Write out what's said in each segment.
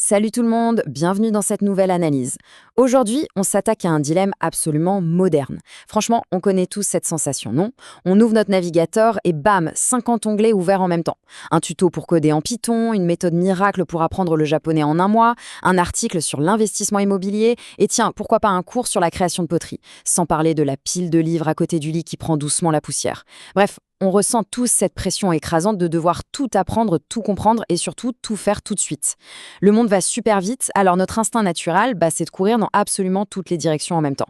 Salut tout le monde, bienvenue dans cette nouvelle analyse. Aujourd'hui, on s'attaque à un dilemme absolument moderne. Franchement, on connaît tous cette sensation, non? On ouvre notre navigateur et bam, 50 onglets ouverts en même temps. Un tuto pour coder en Python, une méthode miracle pour apprendre le japonais en un mois, un article sur l'investissement immobilier, et tiens, pourquoi pas un cours sur la création de poterie, sans parler de la pile de livres à côté du lit qui prend doucement la poussière. Bref, on ressent tous cette pression écrasante de devoir tout apprendre, tout comprendre et surtout tout faire tout de suite. Le monde va super vite, alors notre instinct naturel, c'est de courir dans absolument toutes les directions en même temps.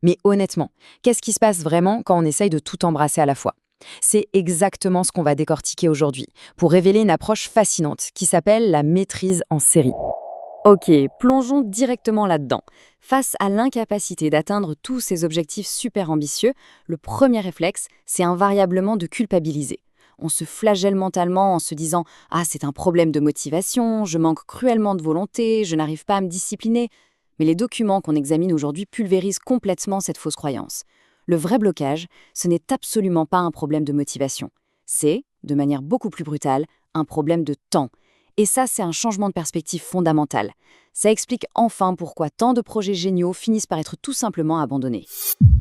Mais honnêtement, qu'est-ce qui se passe vraiment quand on essaye de tout embrasser à la fois? C'est exactement ce qu'on va décortiquer aujourd'hui, pour révéler une approche fascinante qui s'appelle la maîtrise en série. Ok, plongeons directement là-dedans. Face à l'incapacité d'atteindre tous ces objectifs super ambitieux, le premier réflexe, c'est invariablement de culpabiliser. On se flagelle mentalement en se disant « Ah, c'est un problème de motivation, je manque cruellement de volonté, je n'arrive pas à me discipliner ». Mais les documents qu'on examine aujourd'hui pulvérisent complètement cette fausse croyance. Le vrai blocage, ce n'est absolument pas un problème de motivation. C'est, de manière beaucoup plus brutale, un problème de temps. Et ça, c'est un changement de perspective fondamental. Ça explique enfin pourquoi tant de projets géniaux finissent par être tout simplement abandonnés.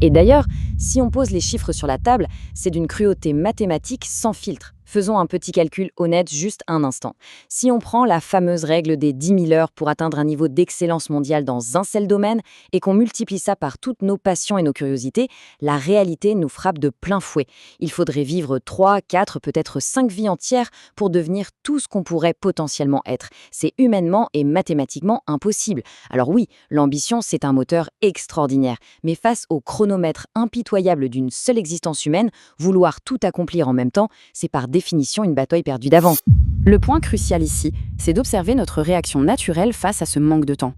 Et d'ailleurs, si on pose les chiffres sur la table, c'est d'une cruauté mathématique sans filtre. Faisons un petit calcul honnête juste un instant. Si on prend la fameuse règle des 10 000 heures pour atteindre un niveau d'excellence mondiale dans un seul domaine et qu'on multiplie ça par toutes nos passions et nos curiosités, la réalité nous frappe de plein fouet. Il faudrait vivre 3, 4, peut-être 5 vies entières pour devenir tout ce qu'on pourrait potentiellement être. C'est humainement et mathématiquement impossible. Alors oui, l'ambition, c'est un moteur extraordinaire. Mais face au chronomètre impitoyable d'une seule existence humaine, vouloir tout accomplir en même temps, c'est par définition une bataille perdue d'avance. Le point crucial ici, c'est d'observer notre réaction naturelle face à ce manque de temps.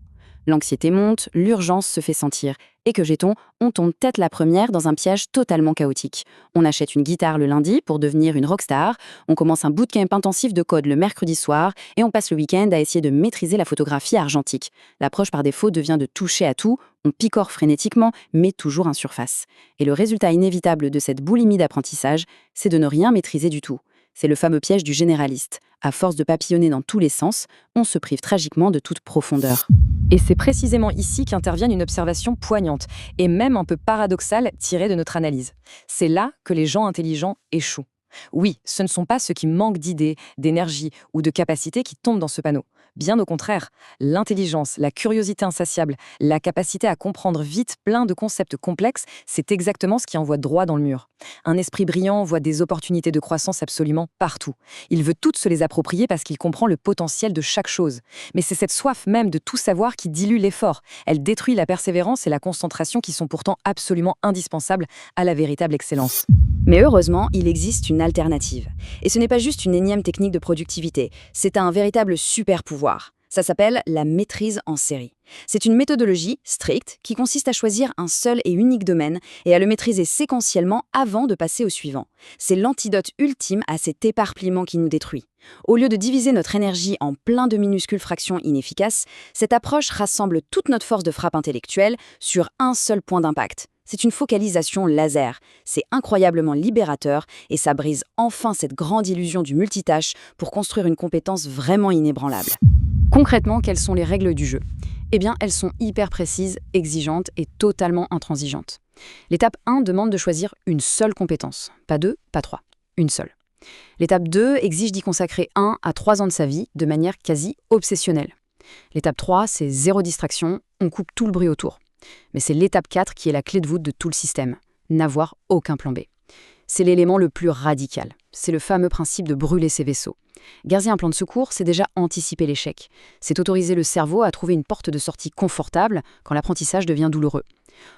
L'anxiété monte, l'urgence se fait sentir. Et que j'ai-t-on? On tombe tête la première dans un piège totalement chaotique. On achète une guitare le lundi pour devenir une rockstar, on commence un bootcamp intensif de code le mercredi soir et on passe le week-end à essayer de maîtriser la photographie argentique. L'approche par défaut devient de toucher à tout, on picore frénétiquement, mais toujours en surface. Et le résultat inévitable de cette boulimie d'apprentissage, c'est de ne rien maîtriser du tout. C'est le fameux piège du généraliste. À force de papillonner dans tous les sens, on se prive tragiquement de toute profondeur. Et c'est précisément ici qu'intervient une observation poignante, et même un peu paradoxale tirée de notre analyse. C'est là que les gens intelligents échouent. Oui, ce ne sont pas ceux qui manquent d'idées, d'énergie ou de capacités qui tombent dans ce panneau. Bien au contraire, l'intelligence, la curiosité insatiable, la capacité à comprendre vite plein de concepts complexes, c'est exactement ce qui envoie droit dans le mur. Un esprit brillant voit des opportunités de croissance absolument partout. Il veut toutes se les approprier parce qu'il comprend le potentiel de chaque chose. Mais c'est cette soif même de tout savoir qui dilue l'effort. Elle détruit la persévérance et la concentration qui sont pourtant absolument indispensables à la véritable excellence. Mais heureusement, il existe une alternative. Et ce n'est pas juste une énième technique de productivité, c'est un véritable super pouvoir. Ça s'appelle la maîtrise en série. C'est une méthodologie stricte qui consiste à choisir un seul et unique domaine et à le maîtriser séquentiellement avant de passer au suivant. C'est l'antidote ultime à cet éparpillement qui nous détruit. Au lieu de diviser notre énergie en plein de minuscules fractions inefficaces, cette approche rassemble toute notre force de frappe intellectuelle sur un seul point d'impact. C'est une focalisation laser. C'est incroyablement libérateur et ça brise enfin cette grande illusion du multitâche pour construire une compétence vraiment inébranlable. Concrètement, quelles sont les règles du jeu? Eh bien, elles sont hyper précises, exigeantes et totalement intransigeantes. L'étape 1 demande de choisir une seule compétence. Pas deux, pas trois. Une seule. L'étape 2 exige d'y consacrer 1 à 3 ans de sa vie de manière quasi obsessionnelle. L'étape 3, c'est zéro distraction, on coupe tout le bruit autour. Mais c'est l'étape 4 qui est la clé de voûte de tout le système. N'avoir aucun plan B. C'est l'élément le plus radical. C'est le fameux principe de brûler ses vaisseaux. Garder un plan de secours, c'est déjà anticiper l'échec. C'est autoriser le cerveau à trouver une porte de sortie confortable quand l'apprentissage devient douloureux.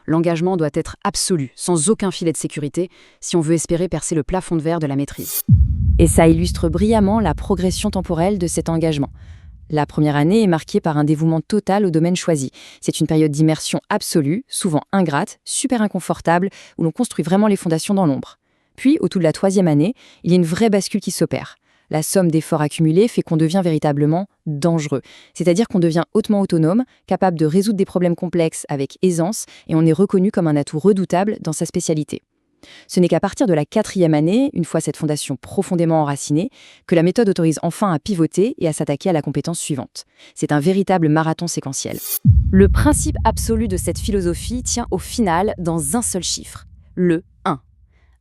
L'engagement doit être absolu, sans aucun filet de sécurité, si on veut espérer percer le plafond de verre de la maîtrise. Et ça illustre brillamment la progression temporelle de cet engagement. La première année est marquée par un dévouement total au domaine choisi. C'est une période d'immersion absolue, souvent ingrate, super inconfortable, où l'on construit vraiment les fondations dans l'ombre. Puis, autour de la 3e année, il y a une vraie bascule qui s'opère. La somme d'efforts accumulés fait qu'on devient véritablement dangereux. C'est-à-dire qu'on devient hautement autonome, capable de résoudre des problèmes complexes avec aisance, et on est reconnu comme un atout redoutable dans sa spécialité. Ce n'est qu'à partir de la 4e année, une fois cette fondation profondément enracinée, que la méthode autorise enfin à pivoter et à s'attaquer à la compétence suivante. C'est un véritable marathon séquentiel. Le principe absolu de cette philosophie tient au final dans un seul chiffre, le 1.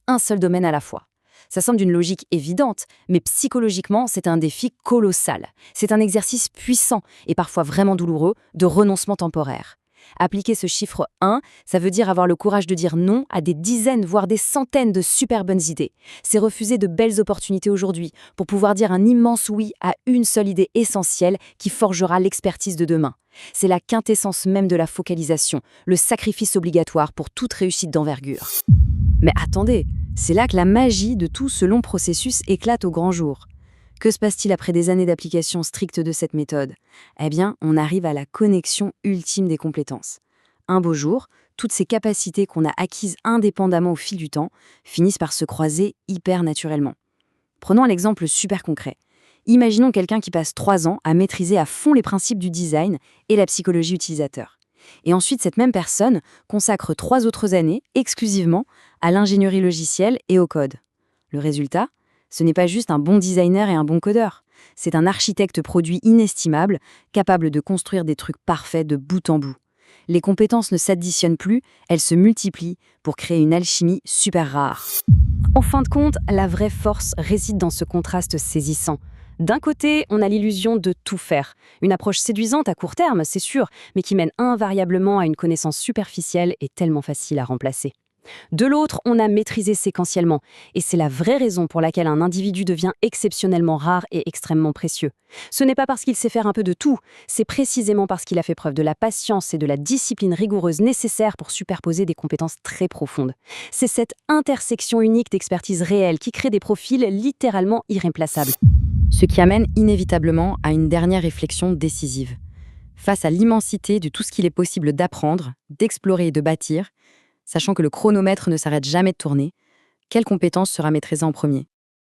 Un seul domaine à la fois. Ça semble d'une logique évidente, mais psychologiquement, c'est un défi colossal. C'est un exercice puissant et parfois vraiment douloureux de renoncement temporaire. Appliquer ce chiffre 1, ça veut dire avoir le courage de dire non à des dizaines, voire des centaines de super bonnes idées. C'est refuser de belles opportunités aujourd'hui pour pouvoir dire un immense oui à une seule idée essentielle qui forgera l'expertise de demain. C'est la quintessence même de la focalisation, le sacrifice obligatoire pour toute réussite d'envergure. Mais attendez, c'est là que la magie de tout ce long processus éclate au grand jour. Que se passe-t-il après des années d'application stricte de cette méthode? Eh bien, on arrive à la connexion ultime des compétences. Un beau jour, toutes ces capacités qu'on a acquises indépendamment au fil du temps finissent par se croiser hyper naturellement. Prenons un exemple super concret. Imaginons quelqu'un qui passe 3 ans à maîtriser à fond les principes du design et la psychologie utilisateur. Et ensuite, cette même personne consacre 3 autres années exclusivement à l'ingénierie logicielle et au code. Le résultat? Ce n'est pas juste un bon designer et un bon codeur. C'est un architecte produit inestimable, capable de construire des trucs parfaits de bout en bout. Les compétences ne s'additionnent plus, elles se multiplient pour créer une alchimie super rare. En fin de compte, la vraie force réside dans ce contraste saisissant. D'un côté, on a l'illusion de tout faire. Une approche séduisante à court terme, c'est sûr, mais qui mène invariablement à une connaissance superficielle et tellement facile à remplacer. De l'autre, on a maîtrisé séquentiellement, et c'est la vraie raison pour laquelle un individu devient exceptionnellement rare et extrêmement précieux. Ce n'est pas parce qu'il sait faire un peu de tout, c'est précisément parce qu'il a fait preuve de la patience et de la discipline rigoureuse nécessaires pour superposer des compétences très profondes. C'est cette intersection unique d'expertise réelle qui crée des profils littéralement irréplaçables. Ce qui amène inévitablement à une dernière réflexion décisive. Face à l'immensité de tout ce qu'il est possible d'apprendre, d'explorer et de bâtir, sachant que le chronomètre ne s'arrête jamais de tourner, quelle compétence sera maîtrisée en premier?